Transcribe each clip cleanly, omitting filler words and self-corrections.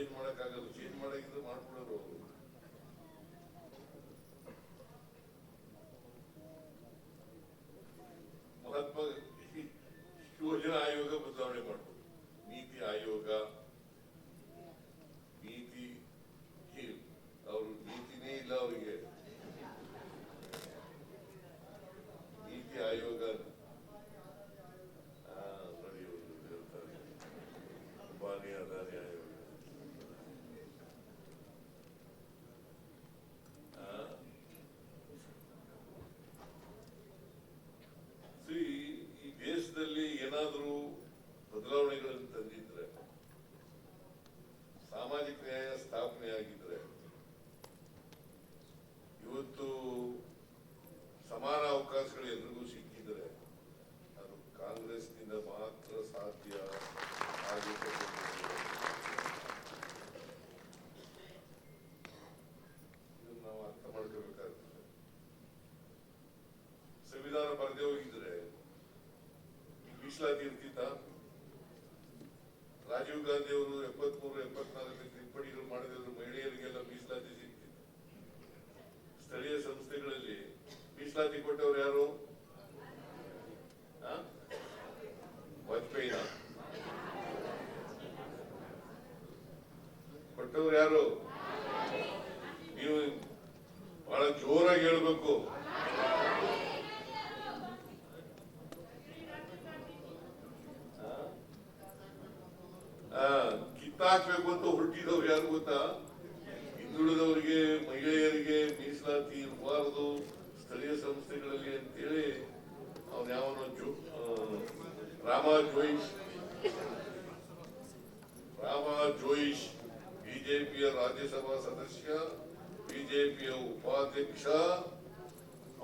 Change ಮಾಡಕ್ಕಾಗಲ್ಲ. Change ಮಾಡಕ್ಕಿದ್ರೆ ಮಾಡ್ಬಿಡೋರು ಅವರು. ಮಹಾತ್ಮ ಯೋಜನಾ ಆಯೋಗ ಬದಲಾವಣೆ ಮಾಡ್ಬೋದು. ನೀತಿ ಆಯೋಗ, ನೀತಿ ಅವರು ನೀತಿನೇ ಇಲ್ಲ ಅವರಿಗೆ. ನೀತಿ ಆಯೋಗ ನೋಡಿ ಹೇಳ್ತಾರೆ, ಅಂಬಾನಿ ಅದಾನಿ ಆಯೋಗ. ಈ ದೇಶದಲ್ಲಿ ಏನಾದರೂ ಬದಲಾವಣೆಗಳನ್ನು ತಂದಿದ್ರೆ, ಸಾಮಾಜಿಕ ನ್ಯಾಯ ಸ್ಥಾಪನೆ ಆಗಿದ್ರೆ, ಇವತ್ತು ಸಮಾನ ಅವಕಾಶಗಳು ಎಲ್ರಿಗೂ ಸಿಕ್ಕಿದ್ರೆ ಅದು ಕಾಂಗ್ರೆಸ್ನಿಂದ ಮಾತ್ರ ಸಾಧ್ಯ ಆಗುತ್ತೆ. ಇದನ್ನು ನಾವು ಅರ್ಥ ಮಾಡ್ಕೋಬೇಕಾಗ್ತದೆ. ಸಂವಿಧಾನ ಬರದೇ ಹೋಗಿದ್ರೆ ಮೀಸಲಾತಿ ಇರ್ತಿತ್ತ? ರಾಜೀವ್ ಗಾಂಧಿ ಅವರು 73, 74 ತಿದ್ದುಪಡಿಗಳು ಮಾಡಿದ್ರು, ಮಹಿಳೆಯರಿಗೆಲ್ಲ ಮೀಸಲಾತಿ ಸಿಗ್ತಿತ್ತು. ಸ್ಥಳೀಯ ಸಂಸ್ಥೆಗಳಲ್ಲಿ ಮೀಸಲಾತಿ ಕೊಟ್ಟವ್ರು ಯಾರು? ವಾಜಪೇಯಿನ ಕೊಟ್ಟವ್ರು ಯಾರು? ನೀವು ಬಹಳ ಜೋರಾಗಿ ಹೇಳ್ಬೇಕು. ಕಿತ್ತಾಕ್ಬೇಕು ಅಂತ ಹೊರಟಿದವ್ರು ಯಾರು ಗೊತ್ತಾ? ಹಿಂದುಳಿದವರಿಗೆ, ಮಹಿಳೆಯರಿಗೆ ಮೀಸಲಾತಿ ಇರಬಾರದು ಸ್ಥಳೀಯ ಸಂಸ್ಥೆಗಳಲ್ಲಿ ಅಂತೇಳಿ ಅವನು ಯಾವನೋ ರಾಮ ಜೋಯಿಶ್ ಬಿಜೆಪಿಯ ರಾಜ್ಯಸಭಾ ಸದಸ್ಯ, ಬಿಜೆಪಿಯ ಉಪಾಧ್ಯಕ್ಷ,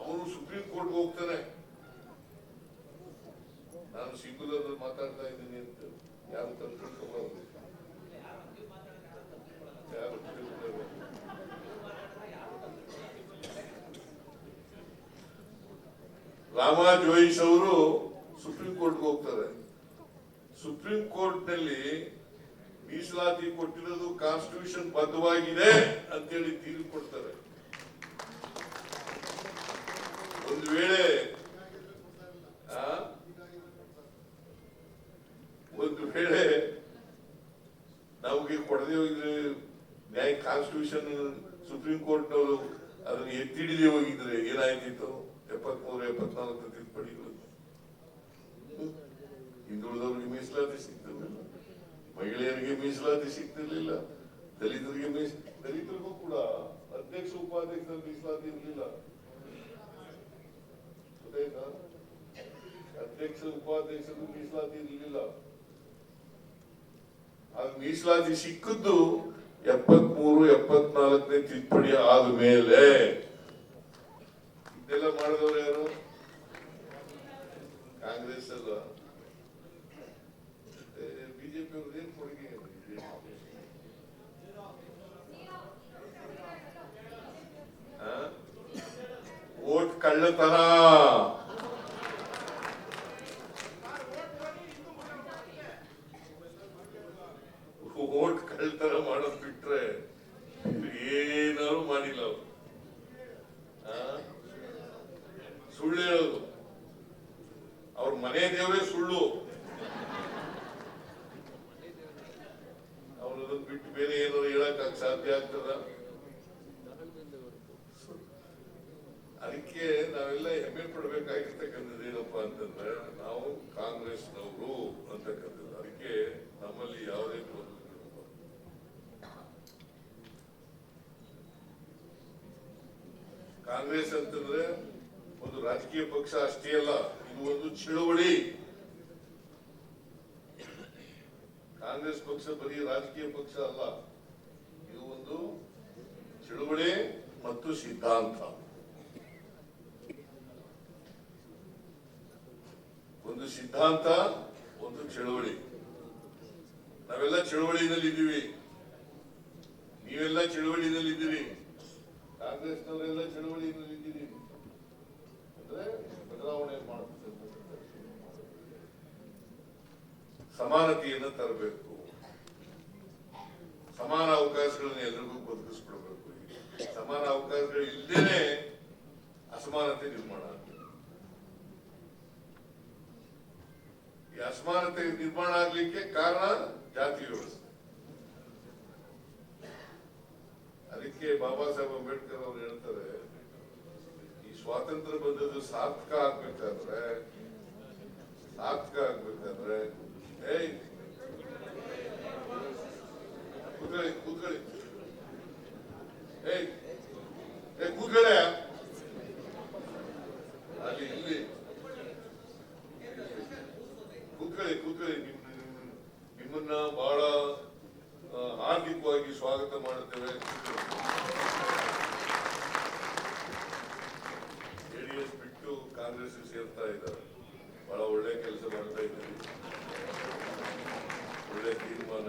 ಅವನು ಸುಪ್ರೀಂ ಕೋರ್ಟ್ಗೆ ಹೋಗ್ತಾನೆ. ನಾನು ಸಿಂಗುಲರ್ ಮಾತಾಡ್ತಾ ಇದ್ದೀನಿ ಅಂತ ಯಾರು ತಿಳ್ಕೊಬಾರದು. ರಾಮ ಜೋಯಿಶ್ ಅವರು ಸುಪ್ರೀಂ ಕೋರ್ಟ್ಗೆ ಹೋಗ್ತಾರೆ. ಸುಪ್ರೀಂ ಕೋರ್ಟ್ ನಲ್ಲಿ ಮೀಸಲಾತಿ ಕೊಟ್ಟಿರೋದು ಕಾನ್ಸ್ಟಿಟ್ಯೂಷನ್ ಬದ್ಧವಾಗಿದೆ ಅಂತೇಳಿ ತೀರ್ಪು ಕೊಡ್ತಾರೆ. ಒಂದು ವೇಳೆ ನಮಗೆ ಕೊಡದೆ ಹೋಗಿದ್ರೆ, ನ್ಯಾಯ ಕಾನ್ಸ್ಟಿಟ್ಯೂಷನ್ ಸುಪ್ರೀಂ ಕೋರ್ಟ್ ನವರು ಅದನ್ನು ಎತ್ತಿಡಿದೇ ಹೋಗಿದ್ರೆ ಏನಾಯ್ತಿತ್ತು? 73, 74 ತಿದ್ದುಪಡಿಗಳು. ಹಿಂದುಳಿದವರಿಗೆ ಮೀಸಲಾತಿ ಸಿಗ್ತಿರ್ಲಿಲ್ಲ, ಮಹಿಳೆಯರಿಗೆ ಮೀಸಲಾತಿ ಸಿಗ್ತಿರ್ಲಿಲ್ಲ, ದಲಿತರಿಗೂ ಕೂಡ ಅಧ್ಯಕ್ಷ ಉಪಾಧ್ಯಕ್ಷರ ಮೀಸಲಾತಿ ಇರಲಿಲ್ಲ. ಗೊತ್ತಾಯ್ತಾ? ಅಧ್ಯಕ್ಷ ಉಪಾಧ್ಯಕ್ಷರು ಮೀಸಲಾತಿ ಇರಲಿಲ್ಲ. ಆಗ ಮೀಸಲಾತಿ ಸಿಕ್ಕದ್ದು 73, 74ನೇ ತಿದ್ದುಪಡಿ ಆದ್ಮೇಲೆ. ಇದೆಲ್ಲ ಮಾಡಿದವರು ಯಾರು? ಕಾಂಗ್ರೆಸ್ ಅಲ್ಲ, ಬಿಜೆಪಿ ಅವ್ರದ್ದು ಏನ್ ಕೊಡುಗೆ? ಓಟ್ ಕಳ್ಳತನ. ಓಟ್ ಕಳ್ಳತನ ಮಾಡೋದು ಬಿಟ್ರೆ ಏನಾದ್ರು ಮಾಡಿಲ್ಲ ಅವರು. ಸುಳ್ಳು ಹೇಳೋದು, ಅವ್ರ ಮನೆ ದೇವರೇ ಸುಳ್ಳು. ಅವ್ರನ್ನ ಬಿಟ್ಟು ಬೇರೆ ಏನಾದ್ರು ಹೇಳಕ್ ಸಾಧ್ಯ ಆಗ್ತದ? ಅದಕ್ಕೆ ನಾವೆಲ್ಲ ಹೆಮ್ಮೆ ಪಡ್ಬೇಕಾಗಿರ್ತಕ್ಕಂಥದ್ದು ಏನಪ್ಪಾ ಅಂತಂದ್ರೆ, ನಾವು ಕಾಂಗ್ರೆಸ್ನವರು ಅಂತಕ್ಕಂಥದ್ದು. ಅದಕ್ಕೆ ನಮ್ಮಲ್ಲಿ ಯಾವುದೇ ಕಾಂಗ್ರೆಸ್ ಅಂತಂದ್ರೆ ಒಂದು ರಾಜಕೀಯ ಪಕ್ಷ ಅಷ್ಟೇ ಅಲ್ಲ, ಇದು ಒಂದು ಚಳವಳಿ. ಕಾಂಗ್ರೆಸ್ ಪಕ್ಷ ಬರೀ ರಾಜಕೀಯ ಪಕ್ಷ ಅಲ್ಲ, ಇದು ಒಂದು ಚಳವಳಿ ಮತ್ತು ಸಿದ್ಧಾಂತ. ಒಂದು ಸಿದ್ಧಾಂತ, ಒಂದು ಚಳವಳಿ. ನಾವೆಲ್ಲ ಚಳವಳಿನಲ್ಲಿ ಇದ್ದೀವಿ, ನೀವೆಲ್ಲ ಚಳವಳಿನಲ್ಲಿ ಇದ್ದೀರಿ, ಕಾಂಗ್ರೆಸ್ನವರೆಲ್ಲ ಚಳವಳಿನಲ್ಲಿ ಇದ್ದೀರಿ. ಅಂದ್ರೆ ಬದಲಾವಣೆ ಮಾಡಬೇಕು, ಸಮಾನತೆಯನ್ನು ತರಬೇಕು. ಸಮಾನ ಅವಕಾಶಗಳನ್ನ ಎಲ್ರಿಗೂ ಬದುಕಿಸ್ಬಿಡ್ಬೇಕು. ಸಮಾನ ಅವಕಾಶಗಳು ಇಲ್ಲದೇನೆ ಅಸಮಾನತೆ ನಿರ್ಮಾಣ ಆಗ್ತದೆ. ಈ ಅಸಮಾನತೆ ನಿರ್ಮಾಣ ಆಗ್ಲಿಕ್ಕೆ ಕಾರಣ ಜಾತಿ ವ್ಯವಸ್ಥೆ. ಅದಕ್ಕೆ ಬಾಬಾ ಸಾಹೇಬ್ ಅಂಬೇಡ್ಕರ್ ಅವರು ಹೇಳ್ತಾರೆ, ಈ ಸ್ವಾತಂತ್ರ್ಯ ಬಂದದ್ದು ಸಾರ್ಥಕ ಆಗ್ಬೇಕಾದ್ರೆ ಏಯ್ ಕೂತ್ಕೊಳ್ಳಿ ಏಯ್ ಕೂತ್ಕೊಳ್ಳೆ ಅಲ್ಲಿ ಇಲ್ಲಿ ಕೂತ್ಕೊಳ್ಳಿ ನಿಮ್ಮನ್ನ ಬಹಳ ಹಾರ್ದಿಕವಾಗಿ ಸ್ವಾಗತ ಮಾಡುತ್ತೇವೆ. ಜೆಡಿಎಸ್ ಬಿಟ್ಟು ಕಾಂಗ್ರೆಸ್ ಸೇರ್ತಾ ಇದ್ದಾರೆ. ಬಹಳ ಒಳ್ಳೆ ಕೆಲಸ ಮಾಡ್ತಾ ಇದ್ದೀವಿ. ಒಳ್ಳೆ ತೀರ್ಮಾನ.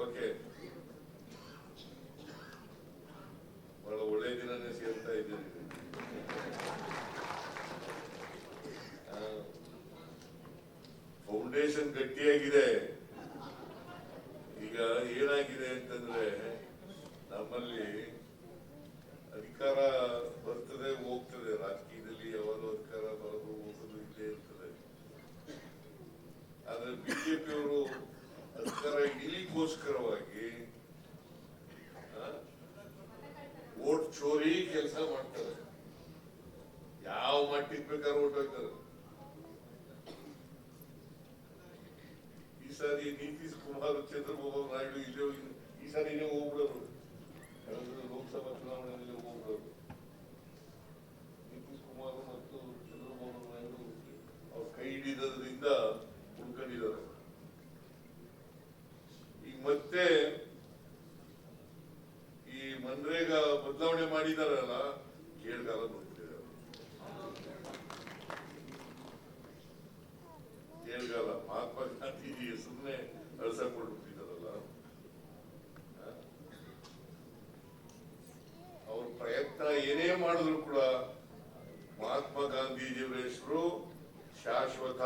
ಓಕೆ, ಬಹಳ ಒಳ್ಳೆ ದಿನನೇ ಸೇರ್ತಾ ಇದ್ದೀರಿ. ಫೌಂಡೇಶನ್ ಗಟ್ಟಿಯಾಗಿದೆ. ಈಗ ಏನಾಗಿದೆ ಅಂತಂದ್ರೆ, ನಮ್ಮಲ್ಲಿ ಅಧಿಕಾರ ಬರ್ತದೆ ಹೋಗ್ತದೆ. ರಾಜಕೀಯದಲ್ಲಿ ಯಾವಾಗಲೂ ಅಧಿಕಾರ ಬರೋದು ಹೋಗೋದು ಇಲ್ಲೇ ಇರ್ತದೆ. ಆದ್ರೆ ಬಿಜೆಪಿಯವರು ಅಧಿಕಾರ ಇಲಿಗೋಸ್ಕರವಾಗಿ ವೋಟ್ ಚೋರಿ ಕೆಲಸ ಮಾಡ್ತಾರೆ. ಯಾವ ಮಟ್ಟಿಗೆ ಬೇಕಾದ್ರೆ ವೋಟ್ ಹಾಕ್ತಾರೆ. ಈ ಸಾರಿ ನಿತೀಶ್ ಕುಮಾರ್, ಚಂದ್ರಬಾಬು ನಾಯ್ಡು ಇಲ್ಲೇ ಈ ಸಾರಿ ಇಲ್ಲೇ ಹೋಗ್ಬಿಡೋರು. ಲೋಕಸಭಾ ಚುನಾವಣೆಯಲ್ಲಿ ಹೋಗ್ಬಿಡೋರು. ನಿತೀಶ್ ಕುಮಾರ್ ಮತ್ತು ಚಂದ್ರಬಾಬು ನಾಯ್ಡು ಅವ್ರ ಕೈ ಹಿಡಿದ್ರಿಂದ ಉಳ್ಕೊಂಡಿದ್ದಾರೆ. ಈಗ ಮತ್ತೆ ಈ ಮನ್ರೇಗಾ ಬದಲಾವಣೆ ಮಾಡಿದಾರಲ್ಲ, ಕೇಳ್ಗಾಲ ನೋಡ್ತಿದ್ದಾರೆ. ಕೇಳ್ಗಾಲ ಮಹಾತ್ಮ ಗಾಂಧೀಜಿ ಸುಮ್ಮನೆ ಅಳಸಕೊಂಡ್ಬಿಟ್ಟಿದಾರಲ್ಲ. ಅವ್ರ ಪ್ರಯತ್ನ ಏನೇ ಮಾಡಿದ್ರು ಕೂಡ ಮಹಾತ್ಮ ಗಾಂಧೀಜಿಯವರ ಹೆಸರು ಶಾಶ್ವತ.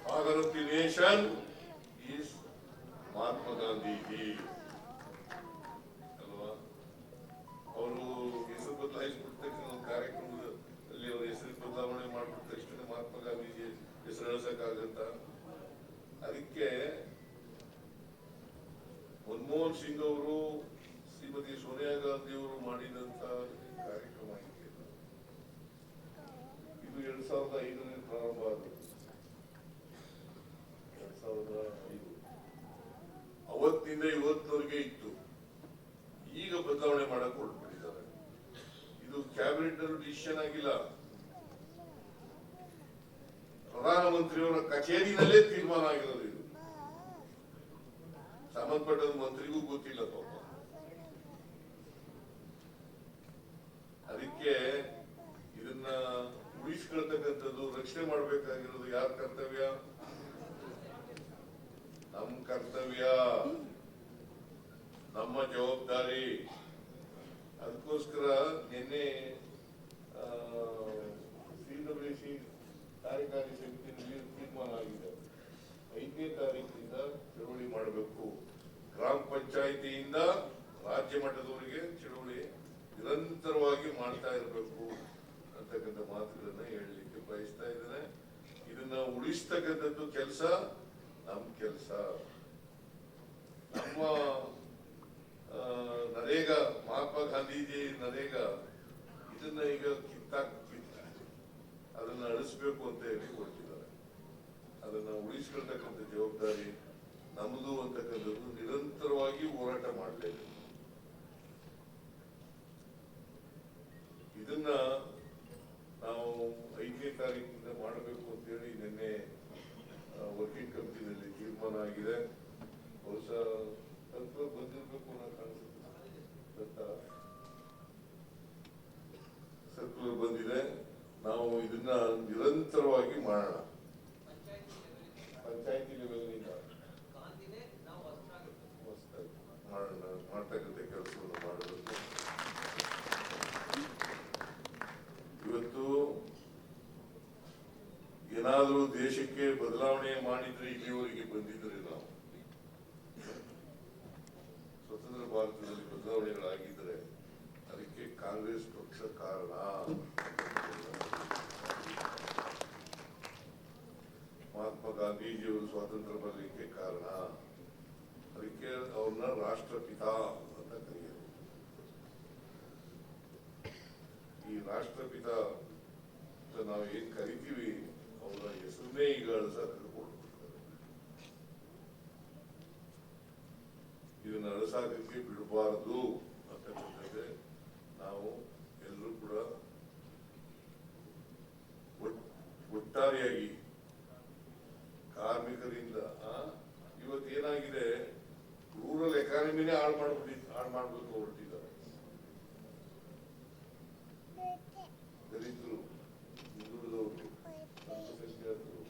Father of the nation is Mahatma Gandhiji ಅಲ್ವಾ? ಅವರು ಹೆಸರು ಬದಲಾಯಿಸ್ಬಿಟ್ಟ ತಕ್ಷಣ ಕಾರ್ಯಕ್ರಮದಲ್ಲಿ ಅವ್ರ ಹೆಸರು ಬದಲಾವಣೆ ಮಾಡ್ಬಿಟ್ಟ ತಕ್ಷಣ ಮಹಾತ್ಮ ಗಾಂಧೀಜಿ ಹೆಸರು ಹೇಳಿಸಕ್ಕಾಗತ್ತ? ಅದಕ್ಕೆ ಮನಮೋಹನ್ ಸಿಂಗ್ ಅವರು, ಶ್ರೀಮತಿ ಸೋನಿಯಾ ಗಾಂಧಿ ಅವರು ಮಾಡಿದಂತ ಕಾರ್ಯಕ್ರಮ ಇದು 2005 ಪ್ರಾರಂಭ ಆದದ್ದು. 2005 ಅವತ್ತಿನಿಂದ ಇವತ್ತಿನವರೆಗೆ ಇತ್ತು. ಈಗ ಬದಲಾವಣೆ ಮಾಡಕ್ ಹೊರಟ್ಬಿಟ್ಟಿದ್ದಾರೆ. ಇದು ಕ್ಯಾಬಿನೆಟ್ ನಲ್ಲಿ ಡಿಸಿಷನ್ ಆಗಿಲ್ಲ, ಪ್ರಧಾನಮಂತ್ರಿಯವರ ಕಚೇರಿನಲ್ಲೇ ತೀರ್ಮಾನ ಆಗಿರೋದು. ಇದು ಸಂಬಂಧಪಟ್ಟ ಮಂತ್ರಿಗೂ ಗೊತ್ತಿಲ್ಲ ಪಾಪ. ಅದಕ್ಕೆ ಇದನ್ನ ಉಳಿಸ್ಕೊಳ್ತಕ್ಕಂಥದ್ದು, ರಕ್ಷಣೆ ಮಾಡಬೇಕಾಗಿರೋದು ಯಾರ ಕರ್ತವ್ಯ? ನಮ್ಮ ಕರ್ತವ್ಯ, ನಮ್ಮ ಜವಾಬ್ದಾರಿ. ಅದಕ್ಕೋಸ್ಕರ ನಿನ್ನೆ CWC ಕಾರ್ಯಕಾರಿ ಸಮಿತಿಯಲ್ಲಿ ತೀರ್ಮಾನ ಆಗಿದೆ. 5ನೇ ತಾರೀಕಿನಿಂದ ಚಳವಳಿ ಮಾಡಬೇಕು. ಗ್ರಾಮ ಪಂಚಾಯಿತಿಯಿಂದ ರಾಜ್ಯ ಮಟ್ಟದವರೆಗೆ ಚಳವಳಿ ನಿರಂತರವಾಗಿ ಮಾಡ್ತಾ ಇರಬೇಕು ಅಂತಕ್ಕಂಥ ಮಾತುಗಳನ್ನ ಹೇಳಲಿಕ್ಕೆ ಬಯಸ್ತಾ ಇದ್ದೇನೆ. ಇದನ್ನ ಉಳಿಸ್ತಕ್ಕಂಥದ್ದು ಕೆಲಸ ನಮ್ಮ ಕೆಲಸ. ನಮ್ಮ ನರೇಗಾ, ಮಹಾತ್ಮ ಗಾಂಧೀಜಿ ನರೇಗಾ, ಇದನ್ನ ಈಗ ಅದನ್ನ ಅಳಿಸ್ಬೇಕು ಅಂತ ಹೇಳಿ ಕೊಡ್ತಿದ್ದಾರೆ. ಅದನ್ನ ಉಳಿಸ್ಕೊಳ್ತಕ್ಕಂಥ ಜವಾಬ್ದಾರಿ ನಮ್ಮದು ಅಂತಕ್ಕಂಥದ್ದು ನಿರಂತರವಾಗಿ ಹೋರಾಟ ಮಾಡಲೇಬೇಕು. ಇದನ್ನ ನಾವು 5ನೇ ತಾರೀಕಿನಿಂದ ಮಾಡಬೇಕು ಅಂತೇಳಿ ನಿನ್ನೆ ವರ್ಕಿಂಗ್ ಕಮಿಟಿನಲ್ಲಿ ತೀರ್ಮಾನ ಆಗಿದೆ. ಬಹುಶಃ ಸರ್ಕುಲರ್ ಬಂದಿರಬೇಕು ಅನ್ನೋ ಕಾಣಿಸುತ್ತೆ. ಸರ್ಕುಲರ್ ಬಂದಿದೆ. ನಾವು ಇದನ್ನ ನಿರಂತರವಾಗಿ ಮಾಡೋಣ. ಪಂಚಾಯತಿ ಲೆವೆಲ್ನಿಂದ ಮಾಡ್ತಕ್ಕಂಥ ಕೆಲಸವನ್ನು ಮಾಡಬೇಕು. ದೇಶಕ್ಕೆ ಬದಲಾವಣೆ ಮಾಡಿದ್ರೆ ಇಲ್ಲಿವರೆಗೆ ಬಂದಿದ್ರೆ ನಾವು ಸ್ವತಂತ್ರ ಭಾರತದಲ್ಲಿ ಬದಲಾವಣೆಗಳಾಗಿದ್ರೆ ಅದಕ್ಕೆ ಕಾಂಗ್ರೆಸ್ ಪಕ್ಷ ಕಾರಣ. ಮಹಾತ್ಮ ಗಾಂಧೀಜಿಯವರು ಸ್ವಾತಂತ್ರ್ಯ ಬರಲಿಕ್ಕೆ ಕಾರಣ. ಅದಕ್ಕೆ ಅವ್ರನ್ನ ರಾಷ್ಟ್ರಪಿತ ಅಂತ ಕರೆಯೋದು. ಈ ರಾಷ್ಟ್ರಪಿತ ಅಂತ ನಾವು ಏನ್ ಕರಿತೀವಿ ಅವರ ಹೆಸರನ್ನೇ ಈಗ ಅಳಸಾಕಿಕೊಡ್ತಾರೆ. ಇದನ್ನ ಅಳಸಾಕಕ್ಕೆ ಬಿಡಬಾರದು ಅಂತಕ್ಕಂಥದ್ದೇ ನಾವು ಎಲ್ಲರೂ ಕೂಡ ಒಟ್ಟಾರೆಯಾಗಿ ಕಾರ್ಮಿಕರಿಂದ ಇವತ್ತು ಏನಾಗಿದೆ, ರೂರಲ್ ಎಕಾನಮಿನೇ ಹಾಳು ಮಾಡ್ಬೇಕು ಹೊರಟಿದ್ದಾರೆ. ದಲಿತರು, ಹಿಂದುಳಿದವರು, ಅಲ್ಪಸಂಖ್ಯಾತರು,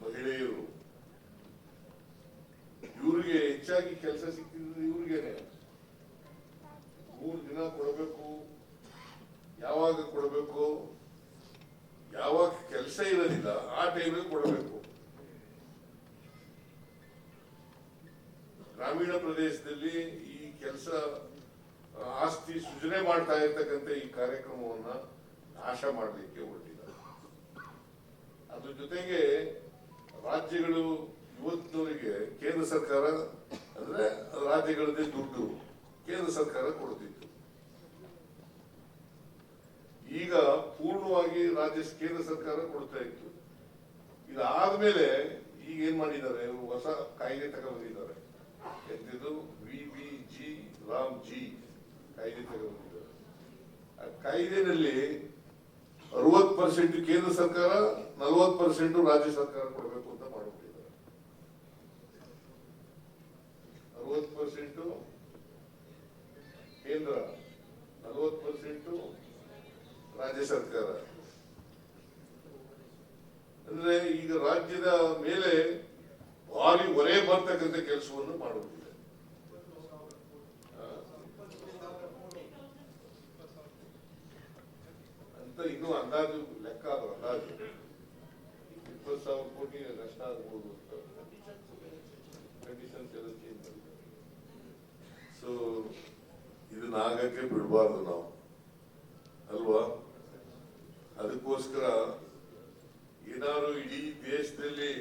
ಮಹಿಳೆಯರು, ಇವ್ರಿಗೆ ಹೆಚ್ಚಾಗಿ ಕೆಲಸ ಸಿಕ್ಕಿದ್ರೆ ಇವ್ರಿಗೇನೆ 3 ದಿನ ಕೊಡಬೇಕು. ಯಾವಾಗ ಕೊಡಬೇಕು, ಯಾವಾಗ ಕೆಲಸ ಇರೋದಿಲ್ಲ ಆ ಟೈಮಿಗೆ ಕೊಡಬೇಕು. ಗ್ರಾಮೀಣ ಪ್ರದೇಶದಲ್ಲಿ ಈ ಕೆಲಸ ಆಸ್ತಿ ಸೃಜನೆ ಮಾಡ್ತಾ ಇರ್ತಕ್ಕಂಥ ಈ ಕಾರ್ಯಕ್ರಮವನ್ನ ನಾಶ ಮಾಡಲಿಕ್ಕೆ ಹೊರಟಿದ್ದಾರೆ. ಅದ್ರ ಜೊತೆಗೆ ರಾಜ್ಯಗಳು ಇವತ್ತಿನವರೆಗೆ ಕೇಂದ್ರ ಸರ್ಕಾರ ಅಂದ್ರೆ ರಾಜ್ಯಗಳದ್ದೇ ದುಡ್ಡು ಕೇಂದ್ರ ಸರ್ಕಾರ ಕೊಡ್ತಿತ್ತು. ಈಗ ಪೂರ್ಣವಾಗಿ ಕೇಂದ್ರ ಸರ್ಕಾರ ಕೊಡ್ತಾ ಇತ್ತು. ಇದಾದ್ಮೇಲೆ ಈಗ ಏನ್ ಮಾಡಿದ್ದಾರೆ, ಹೊಸ ಕಾಯ್ದೆ ತಗೊಂಡ್ಬಂದಿದ್ದಾರೆ. ಎಂತಿದ್ದು ವಿಬಿಜಿ ರಾಮ್ಜಿ ಕಾಯ್ದೆ ತಗೊಂಡ್ಬಂದಿದ್ದಾರೆ. ಆ ಕಾಯ್ದೆನಲ್ಲಿ 60% ಕೇಂದ್ರ ಸರ್ಕಾರ, 40% ರಾಜ್ಯ ಸರ್ಕಾರ ಕೊಡಬೇಕು ಅಂತ ಮಾಡಿಬಿಟ್ಟಿದ್ದಾರೆ. 60% ಕೇಂದ್ರ, 40% ರಾಜ್ಯ ಸರ್ಕಾರ. ಅಂದ್ರೆ ಈಗ ರಾಜ್ಯದ ಮೇಲೆ ಭಾರಿ ಹೊರೆ ಬರ್ತಕ್ಕಂಥ ಕೆಲಸವನ್ನು ಮಾಡುತ್ತಿದೆ ಅಂತ ಇನ್ನೂ ಅಂದಾಜು ಲೆಕ್ಕ ಅದು ಅಂದಾಜು 20,000 ಕೋಟಿ ನಷ್ಟ ಆಗ್ಬೋದು ಅಂತ ಕಂಡೀಷನ್ಸ್ ಎಲ್ಲ ಚೇಂಜ್ ಮಾಡಿದ್ದಾರೆ. ಸೊ ಇದನ್ನ ಆಗಕ್ಕೆ ಬಿಡಬಾರ್ದು ನಾವು ಅಲ್ವಾ. ಅದಕ್ಕೋಸ್ಕರ ಏನಾದ್ರು ಇಡೀ ದೇಶದಲ್ಲಿ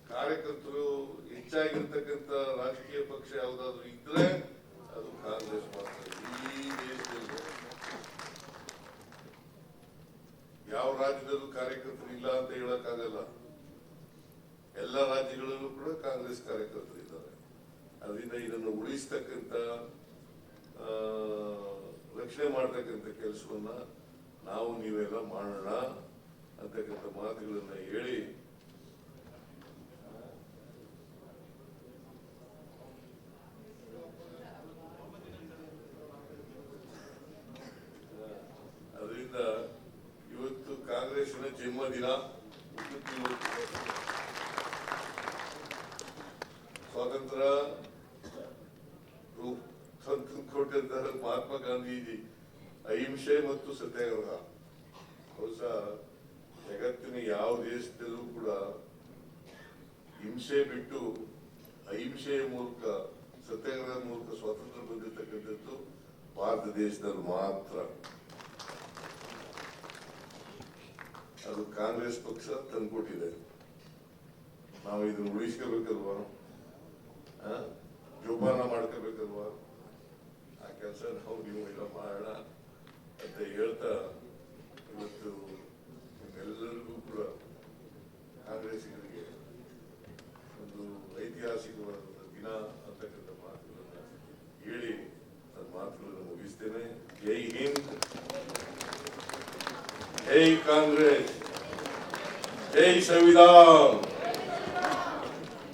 ಕಾರ್ಯಕರ್ತರು ಹೆಚ್ಚಾಗಿರ್ತಕ್ಕಂಥ ರಾಜಕೀಯ ಪಕ್ಷ ಯಾವುದಾದ್ರು ಇದ್ರೆ ಅದು ಕಾಂಗ್ರೆಸ್ ಮಾತ್ರ. ಇಡೀ ದೇಶದಲ್ಲಿ ಯಾವ ರಾಜ್ಯದಲ್ಲೂ ಕಾರ್ಯಕರ್ತರು ಇಲ್ಲ ಅಂತ ಹೇಳಕ್ಕಾಗಲ್ಲ. ಎಲ್ಲ ರಾಜ್ಯಗಳಲ್ಲೂ ಕೂಡ ಕಾಂಗ್ರೆಸ್ ಕಾರ್ಯಕರ್ತರು ಇದ್ದಾರೆ. ಅದರಿಂದ ಇದನ್ನು ಉಳಿಸ್ತಕ್ಕಂಥ ರಕ್ಷಣೆ ಮಾಡತಕ್ಕಂಥ ಕೆಲಸವನ್ನ ನಾವು ನೀವೆಲ್ಲ ಮಾಡೋಣ ಅಂತಕ್ಕಂಥ ಮಾತುಗಳನ್ನ ಹೇಳಿ ಅದರಿಂದ ಇವತ್ತು ಕಾಂಗ್ರೆಸ್ಸಿನ ಜನ್ಮದಿನ. ಸ್ವಾತಂತ್ರ್ಯ ಕೊಟ್ಟಂತಹ ಮಹಾತ್ಮ ಗಾಂಧೀಜಿ ಅಹಿಂಸೆ ಮತ್ತು ಸತ್ಯಾಗ್ರಹ. ಬಹುಶಃ ಜಗತ್ತಿನ ಯಾವ ದೇಶದಲ್ಲೂ ಕೂಡ ಹಿಂಸೆ ಬಿಟ್ಟು ಅಹಿಂಸೆಯ ಮೂಲಕ, ಸತ್ಯಾಗ್ರಹದ ಮೂಲಕ ಸ್ವಾತಂತ್ರ್ಯ ಬಂದಿರತಕ್ಕಂಥದ್ದು ಭಾರತ ದೇಶದಲ್ಲಿ ಮಾತ್ರ. ಅದು ಕಾಂಗ್ರೆಸ್ ಪಕ್ಷ ತಂದುಕೊಟ್ಟಿದೆ. ನಾವು ಇದನ್ನು ಉಳಿಸ್ಕೋಬೇಕಲ್ವಾ, ಜೋಪಾನ ಮಾಡ್ಕೋಬೇಕಲ್ವಾ. ಆ ಕೆಲಸ ನಾವು ನೀವು ಎಲ್ಲ ಮಾಡೋಣ ಅಂತ ಹೇಳ್ತಾ ಇವತ್ತು ನಿಮ್ಮೆಲ್ಲರಿಗೂ ಕೂಡ ಕಾಂಗ್ರೆಸ್ಸಿಗರಿಗೆ ಒಂದು ಐತಿಹಾಸಿಕವಾದ ದಿನ ಅಂತಕ್ಕಂಥ ಮಾತುಗಳನ್ನು ಹೇಳಿ ನನ್ನ ಮಾತುಗಳನ್ನು ಮುಗಿಸ್ತೇನೆ. ಜೈ ಹಿಂದ್, ಜೈ ಕಾಂಗ್ರೆಸ್, ಜೈ ಸಂವಿಧಾನ.